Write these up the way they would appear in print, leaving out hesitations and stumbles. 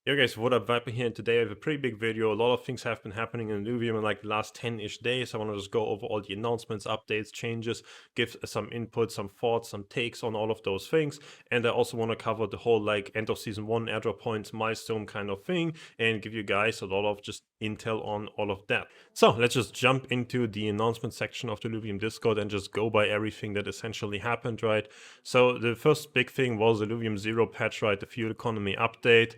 Yo guys, what up, Viper here, and today I have a pretty big video. A lot of things have been happening in Illuvium in like the last 10-ish days. I want to just go over all the announcements, updates, changes, give some input, some thoughts, some takes on all of those things. And I also want to cover the whole like end of season 1 airdrop points milestone kind of thing and give you guys a lot of just intel on all of that. So let's just jump into the announcement section of the Illuvium Discord and just go by everything that essentially happened, right? So the first big thing was the Illuvium 0 patch, right? The fuel economy update.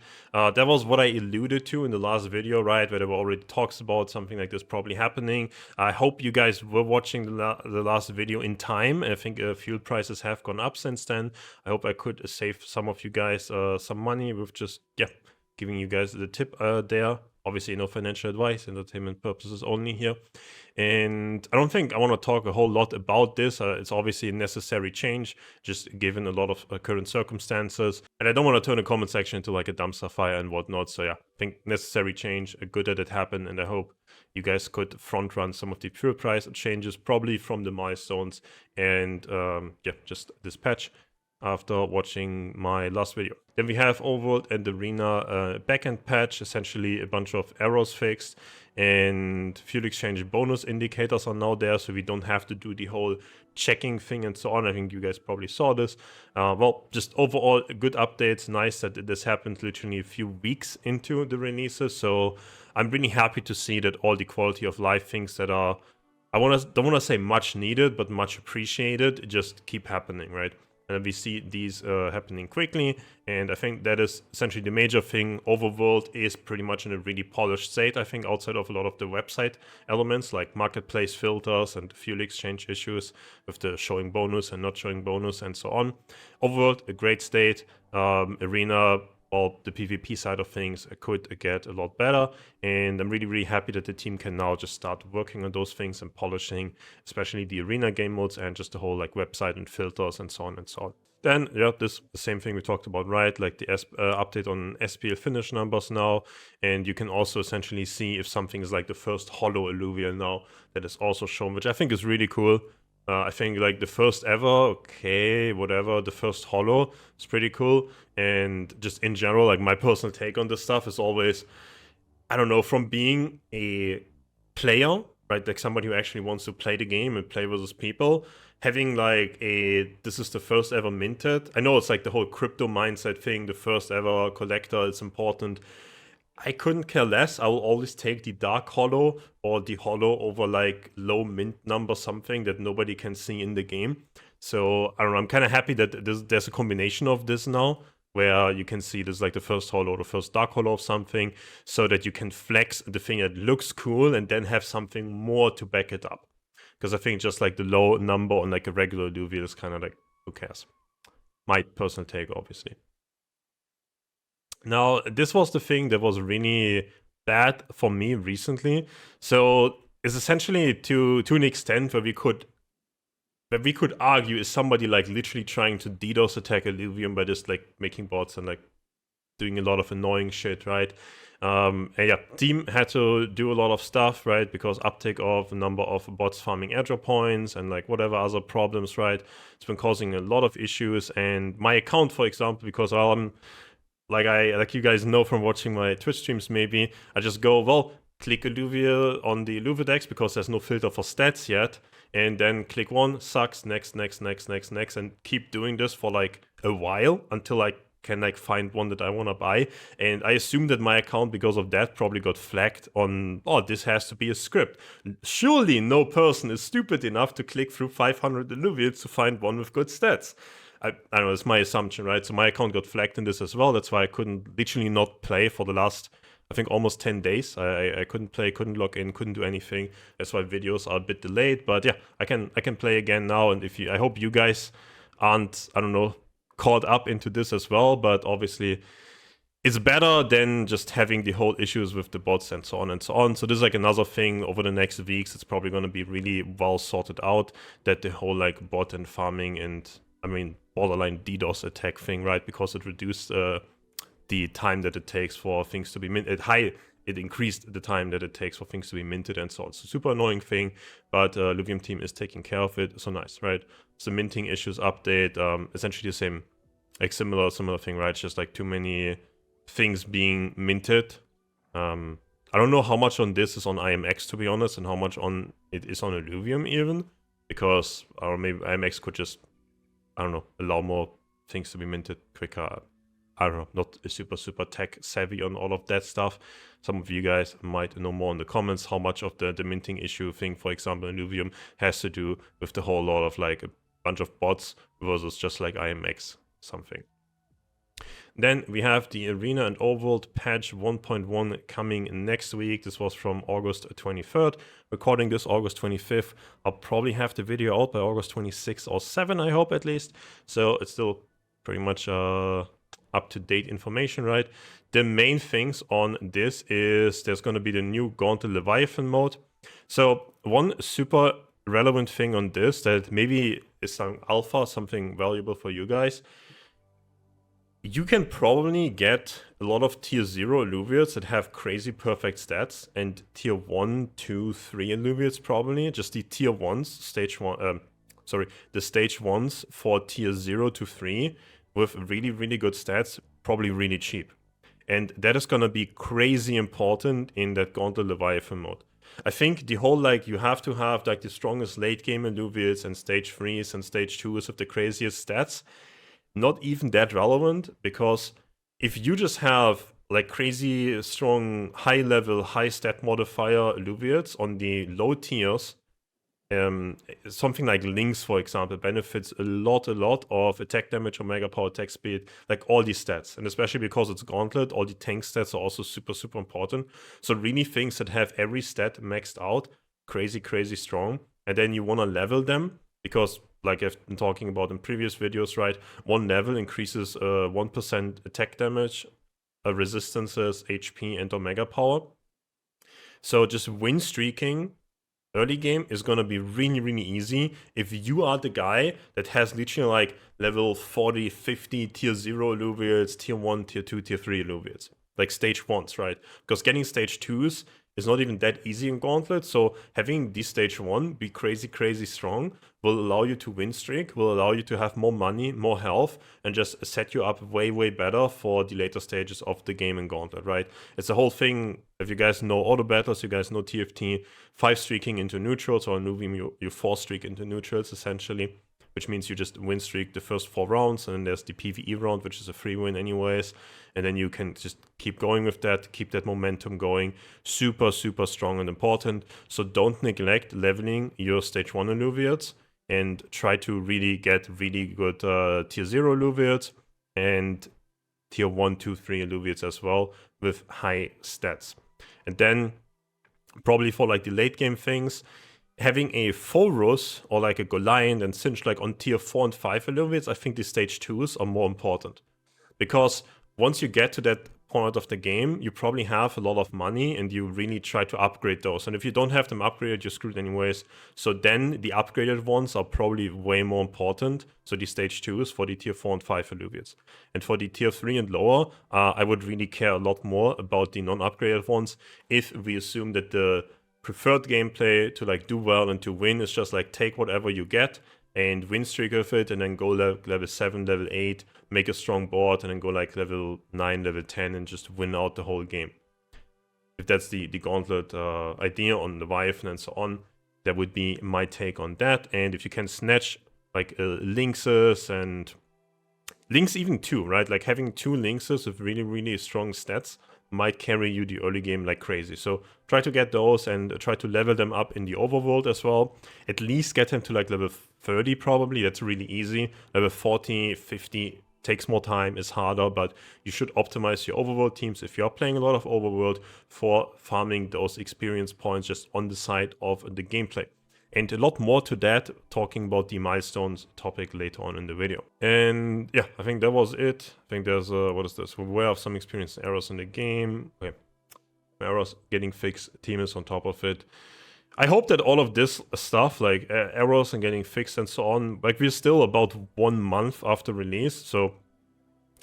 That was what I alluded to in the last video, right? Where there were already talks about something like this probably happening. I hope you guys were watching the last video in time. I think fuel prices have gone up since then. I hope I could save some of you guys some money with just, yeah, giving you guys the tip there. Obviously, no financial advice, entertainment purposes only here. And I don't think I want to talk a whole lot about this. It's obviously a necessary change, just given a lot of current circumstances. And I don't want to turn the comment section into like a dumpster fire and whatnot. So yeah, I think necessary change, good that it happened. And I hope you guys could front run some of the fuel price changes, probably from the milestones and yeah, just this patch after watching my last video. Then we have Overworld and Arena backend patch, essentially a bunch of errors fixed, and fuel exchange bonus indicators are now there, so we don't have to do the whole checking thing and so on. I think you guys probably saw this. Well, just overall good updates. Nice that this happened literally a few weeks into the releases, so I'm really happy to see that all the quality of life things that are, don't want to say much needed, but much appreciated, just keep happening, right? And we see these happening quickly, and I think that is essentially the major thing. Overworld is pretty much in a really polished state, I think, outside of a lot of the website elements like marketplace filters and fuel exchange issues with the showing bonus and not showing bonus and so on. Overworld, a great state. Arena, well, the PvP side of things could get a lot better, and I'm really, really happy that the team can now just start working on those things and polishing, especially the arena game modes and just the whole like website and filters and so on and so on. Then, yeah, this the same thing we talked about, right? Like the update on SPL finish numbers now, and you can also essentially see if something is like the first holo alluvial now that is also shown, which I think is really cool. I think like the first ever, okay, whatever, the first holo is pretty cool. And just in general, like my personal take on this stuff is always, I don't know, from being a player, right, like somebody who actually wants to play the game and play versus people, having like this is the first ever minted. I know it's like the whole crypto mindset thing, the first ever collector, it's important. I couldn't care less. I will always take the dark holo or the holo over like low mint number something that nobody can see in the game. So I don't know, I'm kind of happy that there's a combination of this now, where you can see this like the first holo or the first dark holo of something, so that you can flex the thing that looks cool and then have something more to back it up. Because I think just like the low number on like a regular Luvial is kind of like, who cares? My personal take, obviously. Now, this was the thing that was really bad for me recently. So it's essentially to an extent where we could argue, is somebody like literally trying to DDoS attack Illuvium by just like making bots and like doing a lot of annoying shit, right? And yeah, team had to do a lot of stuff, right? Because uptake of a number of bots farming airdrop points and like whatever other problems, right? It's been causing a lot of issues. And my account, for example, because like you guys know from watching my Twitch streams, maybe I just go, well, click Alluvial on the Illuvidex because there's no filter for stats yet, and then click one, sucks, next, and keep doing this for like a while until I can like find one that I want to buy. And I assume that my account, because of that, probably got flagged on, oh, this has to be a script. Surely no person is stupid enough to click through 500 Illuvials to find one with good stats. I don't know, it's my assumption, right? So my account got flagged in this as well. That's why I couldn't literally not play for the last, I think, almost 10 days. I couldn't play, couldn't log in, couldn't do anything. That's why videos are a bit delayed. But yeah, I can play again now. And I hope you guys aren't, I don't know, caught up into this as well. But obviously, it's better than just having the whole issues with the bots and so on and so on. So this is like another thing over the next weeks. It's probably going to be really well sorted out, that the whole like bot and farming and, I mean, borderline DDoS attack thing, right? Because it reduced the time that it takes for things to be minted. It increased the time that it takes for things to be minted and so on. It's a super annoying thing, but Illuvium team is taking care of it. So nice, right? So minting issues update, essentially the same, like similar thing, right? It's just like too many things being minted. I don't know how much on this is on IMX, to be honest, and how much on it is on Illuvium even, because or maybe IMX could just, I don't know, allow more things to be minted quicker. I don't know, not super tech savvy on all of that stuff. Some of you guys might know more in the comments how much of the minting issue thing, for example, in Illuvium, has to do with the whole lot of like a bunch of bots versus just like IMX something. Then we have the Arena and Overworld patch 1.1 coming next week. This was from August 23rd. Recording this August 25th. I'll probably have the video out by August 26th or 7, I hope at least. So it's still pretty much up-to-date information, right? The main things on this is there's going to be the new Gauntlet Leviathan mode. So one super relevant thing on this that maybe is some alpha, something valuable for you guys. You can probably get a lot of tier 0 Illuviates that have crazy perfect stats, and tier 1, 2, 3 Illuviates probably, just the tier 1s, stage 1, the stage 1s for tier 0 to 3 with really good stats, probably really cheap. And that is gonna be crazy important in that Gauntlet Leviathan mode. I think the whole, like, you have to have like the strongest late game Illuviates and stage 3s and stage 2s with the craziest stats, not even that relevant, because if you just have like crazy strong high level high stat modifier Illuviates on the low tiers, something like Lynx, for example, benefits a lot of attack damage, omega power, attack speed, like all these stats. And especially because it's Gauntlet, all the tank stats are also super important. So really things that have every stat maxed out, crazy strong, and then you want to level them, because like I've been talking about in previous videos, right? One level increases 1% attack damage, resistances, HP, and omega power. So just win streaking early game is gonna be really easy if you are the guy that has literally like level 40, 50 tier 0 Illuviates, tier 1, tier 2, tier 3 Illuviates. Like stage 1s, right? Because getting stage 2s is not even that easy in Gauntlet, so having this stage 1 be crazy strong will allow you to win streak, will allow you to have more money, more health, and just set you up way better for the later stages of the game in Gauntlet, right? It's the whole thing. If you guys know auto battles, you guys know TFT, 5 streaking into neutrals, or in Illuvium you 4 streak into neutrals essentially, which means you just win streak the first 4 rounds, and then there's the PvE round, which is a free win anyways, and then you can just keep going with that, keep that momentum going. Super strong and important. So don't neglect leveling your stage 1 Illuviates, and try to really get really good tier 0 Illuviates and tier 1, 2, 3 Illuviates as well with high stats. And then probably for like the late game things, having a Forus or like a Goliath and Cinch like on tier 4 and 5 Illuviates, I think the stage 2s are more important. Because once you get to that point of the game, you probably have a lot of money and you really try to upgrade those. And if you don't have them upgraded, you're screwed anyways. So then the upgraded ones are probably way more important. So the stage 2s for the tier 4 and 5 Illuviates. And for the tier 3 and lower, I would really care a lot more about the non-upgraded ones if we assume that the preferred gameplay to like do well and to win is just like take whatever you get and win streak with it, and then go level 7, level 8, make a strong board, and then go like level 9, level 10, and just win out the whole game. If that's the Gauntlet idea on Leviathan and so on, that would be my take on that. And if you can snatch like Lynxes and Lynx even 2, right? Like having 2 Lynxes with really strong stats might carry you the early game like crazy. So try to get those and try to level them up in the overworld as well. At least get them to like level 30 probably. That's really easy. Level 40, 50 takes more time, is harder, but you should optimize your overworld teams if you're playing a lot of overworld for farming those experience points just on the side of the gameplay. And a lot more to that, talking about the milestones topic later on in the video. And yeah, I think that was it. I think there's, what is this? We're aware of some experienced errors in the game. Okay. Errors getting fixed, team is on top of it. I hope that all of this stuff, like errors and getting fixed and so on, like we're still about 1 month after release. So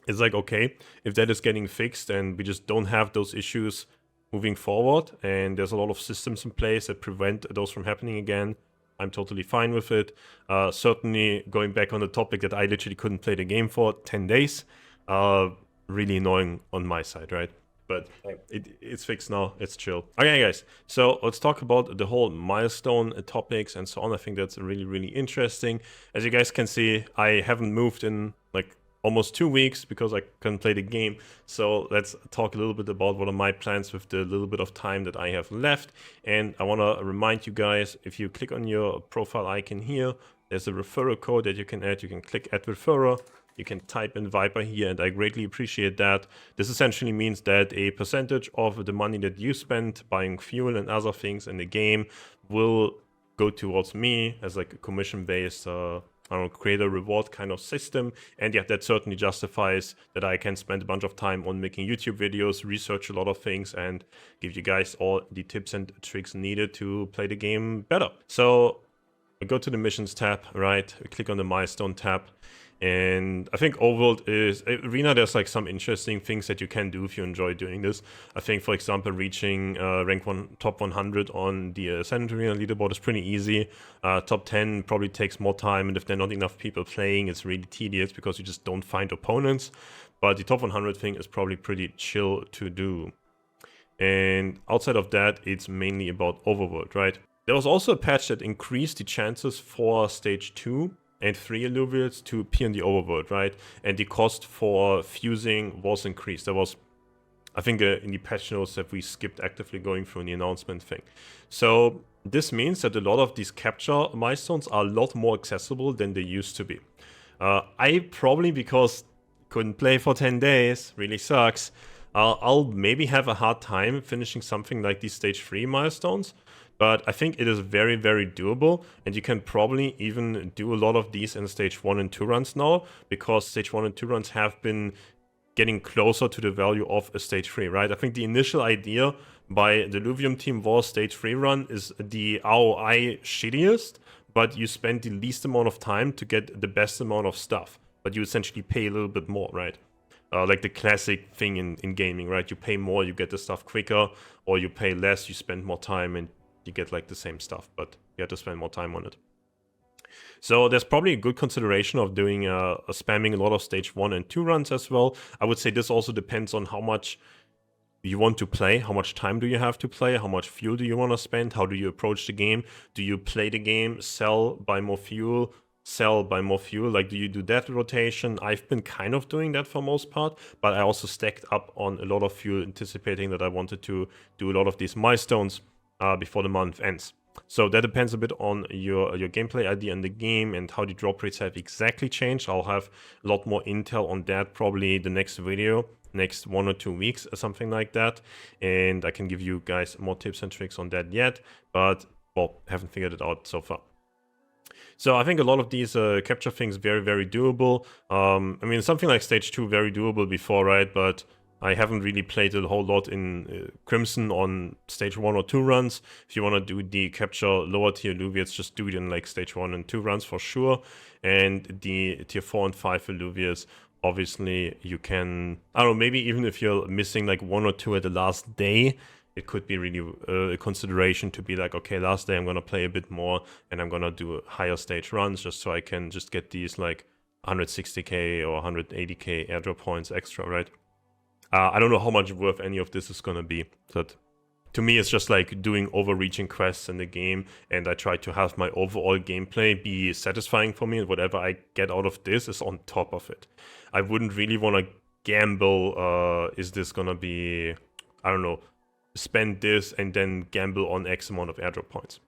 it's like, okay, if that is getting fixed and we just don't have those issues moving forward, and there's a lot of systems in place that prevent those from happening again, I'm totally fine with it. Certainly going back on the topic that I literally couldn't play the game for 10 days. really annoying on my side, right? But it's fixed now. It's chill. Okay, guys. So let's talk about the whole milestone topics and so on. I think that's really, really interesting. As you guys can see, I haven't moved in like almost 2 weeks because I couldn't play the game. So let's talk a little bit about what are my plans with the little bit of time that I have left. And I want to remind you guys, if you click on your profile icon here, there's a referral code that you can add. You can click add referrer. You can type in Viper here, and I greatly appreciate that. This essentially means that a percentage of the money that you spend buying fuel and other things in the game will go towards me as like a commission-based, I don't know, creator reward kind of system. And yeah, that certainly justifies that I can spend a bunch of time on making YouTube videos, research a lot of things, and give you guys all the tips and tricks needed to play the game better. So we go to the missions tab, right? We click on the milestone tab. And I think overworld is arena. There's like some interesting things that you can do if you enjoy doing this. I think, for example, reaching rank 1 top 100 on the Ascendant Arena leaderboard is pretty easy. Top 10 probably takes more time, and if there are not enough people playing, it's really tedious because you just don't find opponents. But the top 100 thing is probably pretty chill to do. And outside of that, it's mainly about overworld, right? There was also a patch that increased the chances for stage 2 and 3 Illuviums to appear in the overworld, right? And the cost for fusing was increased. There was, I think, in the patch notes that we skipped actively going through in the announcement thing. So this means that a lot of these capture milestones are a lot more accessible than they used to be. I probably, because couldn't play for 10 days, really sucks, I'll maybe have a hard time finishing something like these stage 3 milestones. But I think it is very, very doable, and you can probably even do a lot of these in stage 1 and 2 runs now, because stage 1 and 2 runs have been getting closer to the value of a stage 3, right? I think the initial idea by the Illuvium team was stage 3 run is the ROI shittiest, but you spend the least amount of time to get the best amount of stuff, but you essentially pay a little bit more, right? Like the classic thing in gaming, right? You pay more, you get the stuff quicker, or you pay less, you spend more time, and you get like the same stuff, but you have to spend more time on it. So there's probably a good consideration of doing spamming a lot of stage 1 and 2 runs as well. I would say this also depends on how much you want to play, how much time do you have to play, how much fuel do you want to spend, how do you approach the game, do you play the game, sell, buy more fuel, sell, buy more fuel, like do you do that rotation? I've been kind of doing that for most part, but I also stacked up on a lot of fuel, anticipating that I wanted to do a lot of these milestones before the month ends. So that depends a bit on your gameplay idea in the game and how the drop rates have exactly changed. I'll have a lot more intel on that probably the next video, next 1 or 2 weeks or something like that. And I can give you guys more tips and tricks on that yet, but well, haven't figured it out so far. So I think a lot of these capture things very, very doable. I mean, something like stage 2 very doable before, right? But I haven't really played a whole lot in Crimson on stage 1 or 2 runs. If you want to do the capture lower tier Illuviums, just do it in like stage 1 and 2 runs for sure. And the tier 4 and 5 Illuviums, obviously you can, I don't know, maybe even if you're missing like 1 or 2 at the last day, it could be really a consideration to be like, okay, last day I'm going to play a bit more and I'm going to do higher stage runs just so I can just get these like 160k or 180k airdrop points extra, right? I don't know how much worth any of this is going to be. But to me, it's just like doing overreaching quests in the game, and I try to have my overall gameplay be satisfying for me, and whatever I get out of this is on top of it. I wouldn't really want to gamble, is this going to be, I don't know, spend this and then gamble on X amount of airdrop points.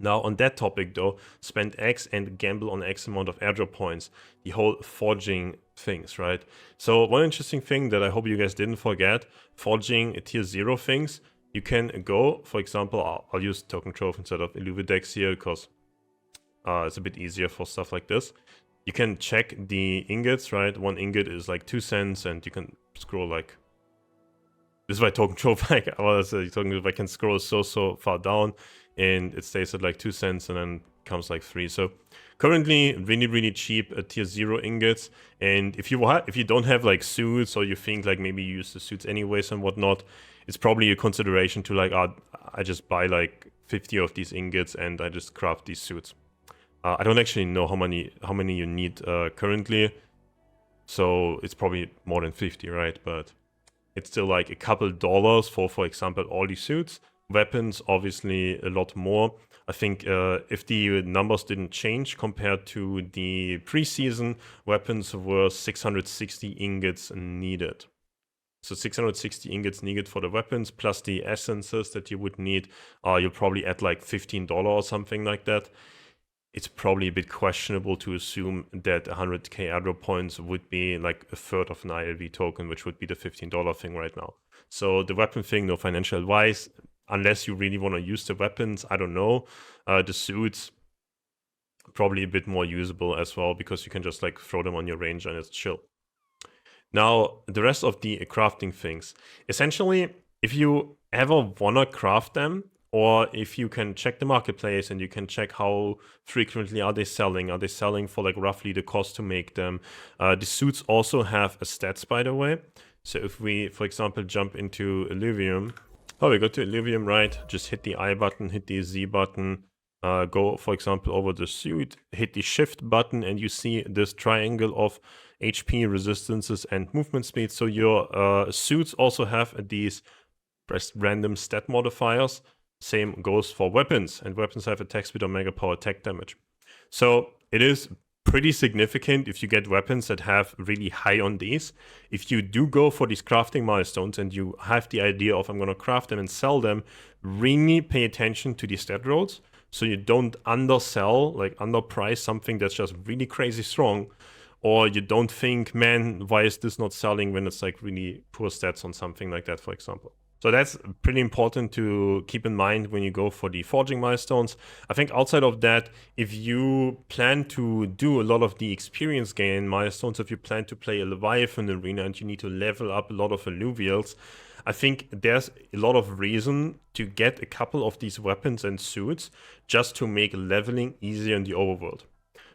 Now, on that topic though, spend X and gamble on X amount of airdrop points, the whole forging things, right? So one interesting thing that I hope you guys didn't forget, forging tier 0 things, you can go, for example, I'll use Token Trove instead of Illuvidex here because it's a bit easier for stuff like this. You can check the ingots, right? 1 ingot is like 2 cents, and you can scroll like, this is why Token Trove, like I was talking about, I can scroll so far down, and it stays at like 2 cents and then comes like 3. So currently really cheap tier 0 ingots. And if you don't have like suits, or you think like maybe you use the suits anyways and whatnot, it's probably a consideration to like, I just buy like 50 of these ingots and I just craft these suits. I don't actually know how many you need currently. So it's probably more than 50, right? But it's still like a couple dollars for example, all these suits. Weapons, obviously a lot more. I think if the numbers didn't change compared to the preseason, weapons were 660 ingots needed. So 660 ingots needed for the weapons, plus the essences that you would need. You'll probably add like $15 or something like that. It's probably a bit questionable to assume that 100k airdrop points would be like a third of an ILV token, which would be the $15 thing right now. So the weapon thing, no financial advice, unless you really want to use the weapons, I don't know. The suits, probably a bit more usable as well, because you can just like throw them on your range and it's chill. Now, the rest of the crafting things. Essentially, if you ever wanna craft them, or if you can check the marketplace and you can check how frequently are they selling for like roughly the cost to make them. The suits also have a stats, by the way. So if we, for example, jump into Illuvium, we go to Illuvium, right? Just hit the I button, hit the Z button, go, for example, over the suit, hit the shift button, and you see this triangle of HP, resistances, and movement speed. So your suits also have these random stat modifiers. Same goes for weapons, and weapons have attack speed or mega power attack damage. So it is pretty significant if you get weapons that have really high on these. If you do go for these crafting milestones and you have the idea of I'm going to craft them and sell them, really pay attention to the stat rolls so you don't undersell, like underprice something that's just really crazy strong, or you don't think, man, why is this not selling when it's like really poor stats on something like that, for example. So that's pretty important to keep in mind when you go for the forging milestones. I think outside of that, if you plan to do a lot of the experience gain milestones, if you plan to play a Leviathan arena and you need to level up a lot of alluvials, I think there's a lot of reason to get a couple of these weapons and suits just to make leveling easier in the overworld.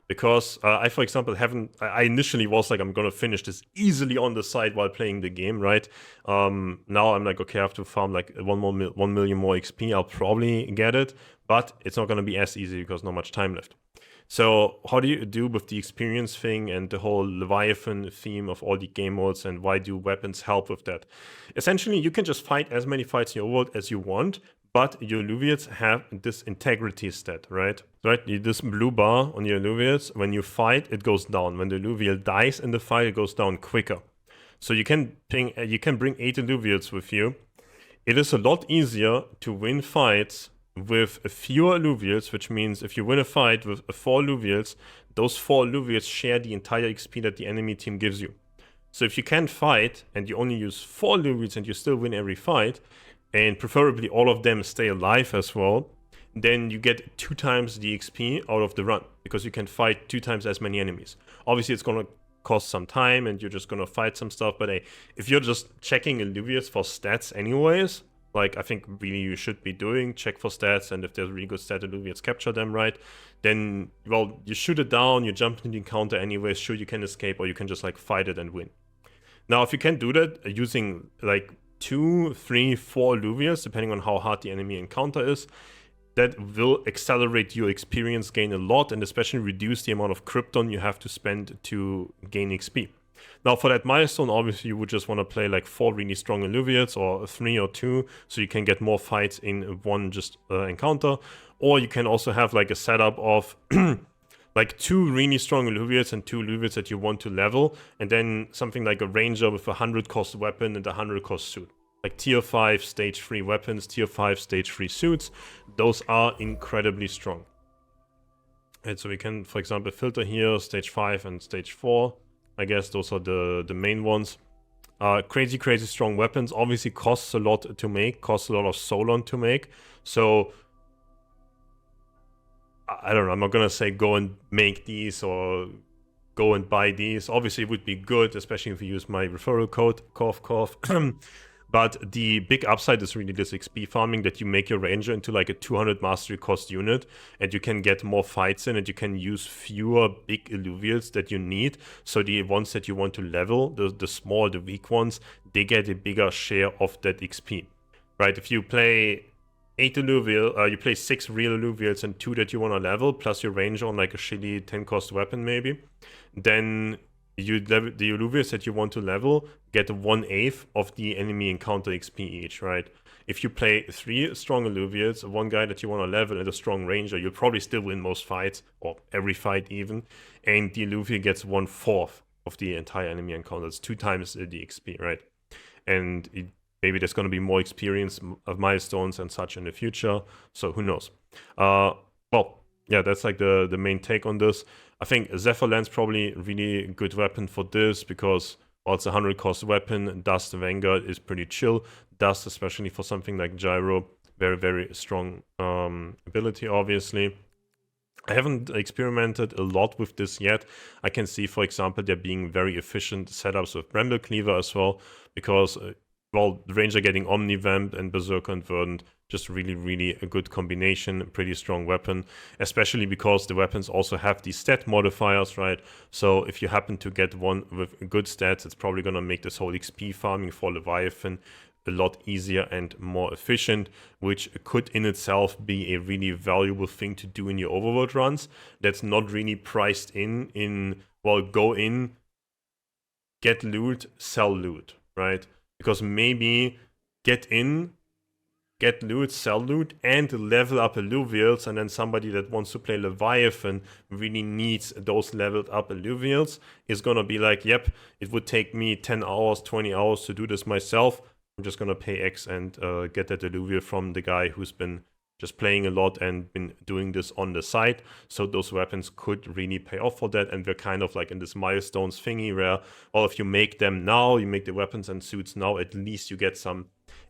Because I, for example, I initially was like, I'm gonna finish this easily on the side while playing the game, right? Now I'm like, okay, I have to farm like 1 million more XP. I'll probably get it, but it's not gonna be as easy because not much time left. So how do you do with the experience thing and the whole Leviathan theme of all the game modes, and why do weapons help with that? Essentially, you can just fight as many fights in your world as you want, but your alluvials have this integrity stat, right? This blue bar on your alluvials, when you fight, it goes down. When the alluvial dies in the fight, it goes down quicker. So you can bring 8 alluvials with you. It is a lot easier to win fights with fewer alluvials, which means if you win a fight with 4 alluvials, those 4 alluvials share the entire XP that the enemy team gives you. So if you can fight and you only use 4 alluvials and you still win every fight, and preferably all of them stay alive as well, then you get 2 times the XP out of the run, because you can fight 2 times as many enemies. Obviously, it's gonna cost some time and you're just gonna fight some stuff, but hey, if you're just checking alluvials for stats anyways, like I think really you should be doing, check for stats, and if there's really good stat alluvials, capture them, right? Then, well, you shoot it down, you jump into the encounter anyways, sure you can escape, or you can just like fight it and win. Now, if you can do that using like 2, 3, 4 alluvials, depending on how hard the enemy encounter is, that will accelerate your experience gain a lot, and especially reduce the amount of krypton you have to spend to gain XP. Now, for that milestone, obviously you would just want to play like 4 really strong alluvials, or 3 or 2, so you can get more fights in one just encounter. Or you can also have like a setup of like 2 really strong alluvials and 2 alluvials that you want to level, and then something like a ranger with a 100 cost weapon and a 100 cost suit. Like tier 5 stage 3 weapons, tier 5 stage 3 suits, those are incredibly strong. And so we can, for example, filter here stage 5 and stage 4. I guess those are the main ones. Crazy strong weapons obviously costs a lot to make, costs a lot of Solon to make. So I don't know, I'm not gonna say go and make these or go and buy these. Obviously it would be good, especially if you use my referral code, cough. But the big upside is really this XP farming, that you make your ranger into like a 200 mastery cost unit, and you can get more fights in, and you can use fewer big alluvials that you need. So the ones that you want to level, the small, the weak ones, they get a bigger share of that XP, right? If you play 8 alluvial, you play 6 real alluvials and 2 that you want to level, plus your ranger on like a shitty 10 cost weapon maybe, then the Illuvius that you want to level get 1/8 of the enemy encounter XP each, right? If you play 3 strong Illuvius, one guy that you want to level and a strong ranger, you'll probably still win most fights, or every fight even, and the Illuvia gets 1/4 of the entire enemy encounter. It's 2 times the XP, right? And maybe there's going to be more experience of milestones and such in the future, so who knows. Well, yeah, that's like the main take on this. I think Zephyr Lance probably a really good weapon for this because, well, it's a 100 cost weapon. Dust Vanguard is pretty chill. Dust, especially for something like Gyro, very, very strong ability, obviously. I haven't experimented a lot with this yet. I can see, for example, there being very efficient setups with Bramble Cleaver as well, because, well, the Ranger getting Omnivamp and Berserker and Verdant, just really, really a good combination, pretty strong weapon, especially because the weapons also have these stat modifiers, right? So if you happen to get one with good stats, it's probably going to make this whole XP farming for Leviathan a lot easier and more efficient, which could in itself be a really valuable thing to do in your overworld runs. That's not really priced in, well, go in, get loot, sell loot, right? Because maybe get in, get loot, sell loot, and level up Illuvials, and then somebody that wants to play Leviathan really needs those leveled up Illuvials is gonna be like, yep, it would take me 10 hours, 20 hours to do this myself. I'm just gonna pay X and get that Illuvial from the guy who's been just playing a lot and been doing this on the side. So those weapons could really pay off for that, and we're kind of like in this milestones thingy where, well, if you make them now, you make the weapons and suits now, at least you get some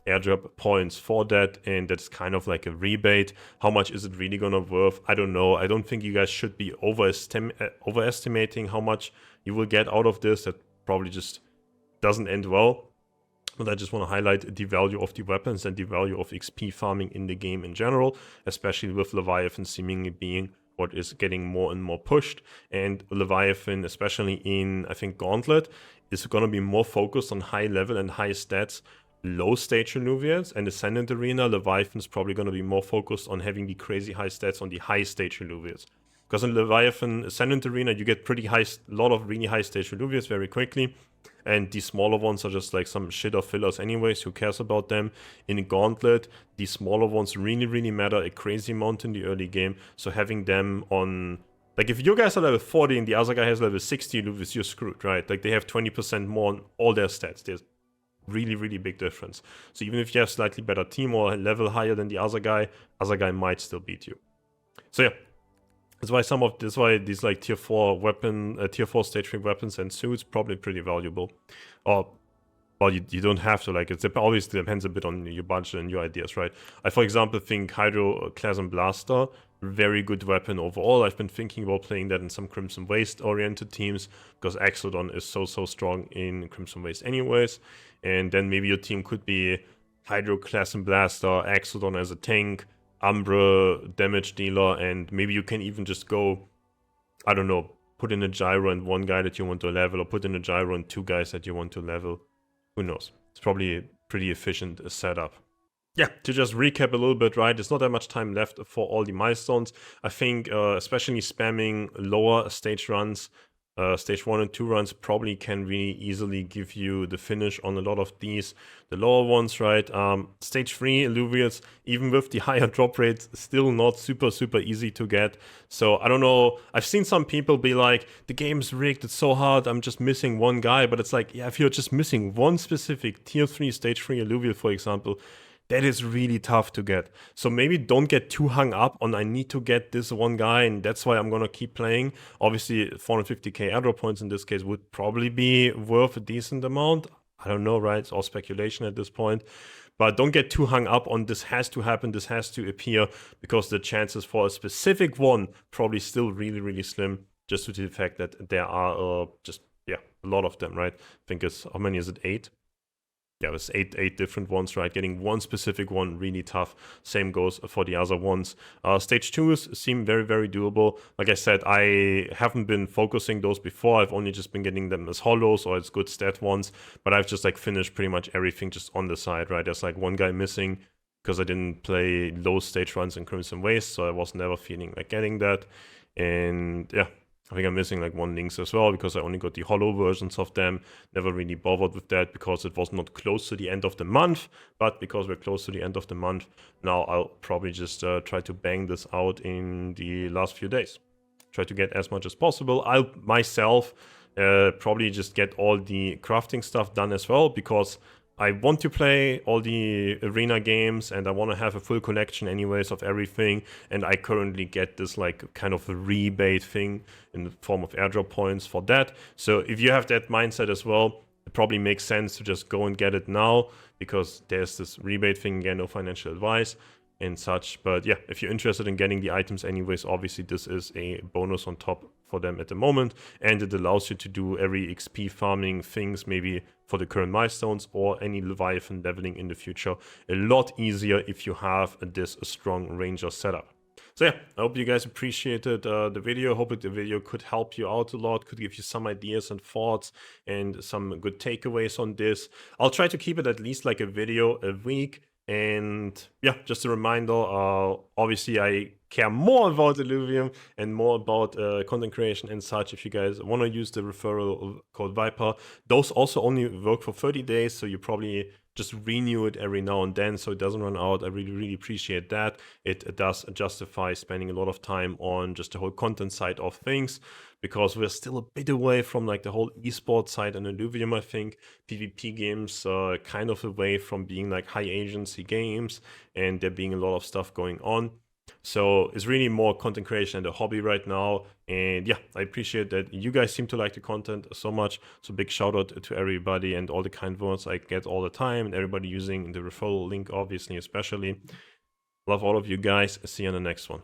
airdrop points for that, and that's kind of like a rebate. How much is it really gonna worth? I don't know. I don't think you guys should be overestimating how much you will get out of this. That probably just doesn't end well. But I just want to highlight the value of the weapons and the value of XP farming in the game in general, especially with Leviathan seemingly being what is getting more and more pushed. And Leviathan, especially in, I think, Gauntlet, is going to be more focused on high level and high stats, low stage Illuvians. And Ascendant Arena, Leviathan is probably going to be more focused on having the crazy high stats on the high stage Illuvians. Because in Leviathan Ascendant Arena, you get a lot of really high stage Illuvians very quickly. And the smaller ones are just like some shit or fillers anyways, who cares about them? In Gauntlet, the smaller ones really, really matter a crazy amount in the early game. So having them on... Like, if you guys are level 40 and the other guy has level 60, you're screwed, right? Like, they have 20% more on all their stats. There's really, really big difference. So even if you have slightly better team or a level higher than the other guy might still beat you. So yeah. That's why these like tier 4 stage 3 weapons and suits probably pretty valuable. Or, well, you don't have to, like, it always depends a bit on your budget and your ideas, right? I, for example, think Hydroclasm Blaster, very good weapon overall. I've been thinking about playing that in some Crimson Waste oriented teams, because Axodon is so strong in Crimson Waste anyways. And then maybe your team could be Hydroclasm Blaster, Axodon as a tank, Umbra damage dealer, and maybe you can even just go, I don't know, put in a gyro and one guy that you want to level, or put in a gyro and 2 guys that you want to level. Who knows? It's probably a pretty efficient setup. Yeah, to just recap a little bit, right? There's not that much time left for all the milestones. I think especially spamming lower stage runs, stage 1 and 2 runs probably can really easily give you the finish on a lot of these. The lower ones, right? Stage 3 Illuvials, even with the higher drop rates, still not super easy to get. So I don't know. I've seen some people be like, the game's rigged, it's so hard, I'm just missing one guy. But it's like, yeah, if you're just missing one specific tier 3, stage 3 Illuvial, for example, that is really tough to get. So maybe don't get too hung up on I need to get this one guy and that's why I'm gonna keep playing. Obviously 450k airdrop points in this case would probably be worth a decent amount. I don't know, right? It's all speculation at this point. But don't get too hung up on this has to happen, this has to appear, because the chances for a specific one probably still really slim, just due to the fact that there are a lot of them, right? I think it's, how many is it, 8? Yeah, it's eight different ones, right? Getting one specific one really tough. Same goes for the other ones. Stage 2s seem very doable. Like I said, I haven't been focusing those before. I've only just been getting them as hollows or as good stat ones. But I've just like finished pretty much everything just on the side, right? There's like one guy missing because I didn't play low stage runs in Crimson Waste, so I was never feeling like getting that. And yeah, I think I'm missing like one links as well because I only got the holo versions of them. Never really bothered with that because it was not close to the end of the month. But because we're close to the end of the month, now I'll probably just try to bang this out in the last few days. Try to get as much as possible. I'll myself probably just get all the crafting stuff done as well because I want to play all the arena games and I want to have a full collection anyways of everything, and I currently get this like kind of a rebate thing in the form of airdrop points for that. So if you have that mindset as well, it probably makes sense to just go and get it now because there's this rebate thing, again, no financial advice and such. But yeah, if you're interested in getting the items anyways, obviously this is a bonus on top for them at the moment, and it allows you to do every XP farming things maybe for the current milestones or any Leviathan leveling in the future a lot easier if you have this strong ranger setup. So yeah, I hope you guys appreciated the video. I hope that the video could help you out a lot, could give you some ideas and thoughts and some good takeaways on this. I'll try to keep it at least like a video a week. And yeah, just a reminder, obviously I care more about Illuvium and more about content creation and such. If you guys want to use the referral code Viper, those also only work for 30 days, so you probably just renew it every now and then so it doesn't run out. I really appreciate that. It does justify spending a lot of time on just the whole content side of things, because we're still a bit away from like the whole esports side and Illuvium. I think PvP games are kind of away from being like high agency games, and there being a lot of stuff going on. So it's really more content creation and a hobby right now. And yeah, I appreciate that you guys seem to like the content so much. So big shout out to everybody and all the kind words I get all the time, and everybody using the referral link, obviously, especially. Love all of you guys. See you on the next one.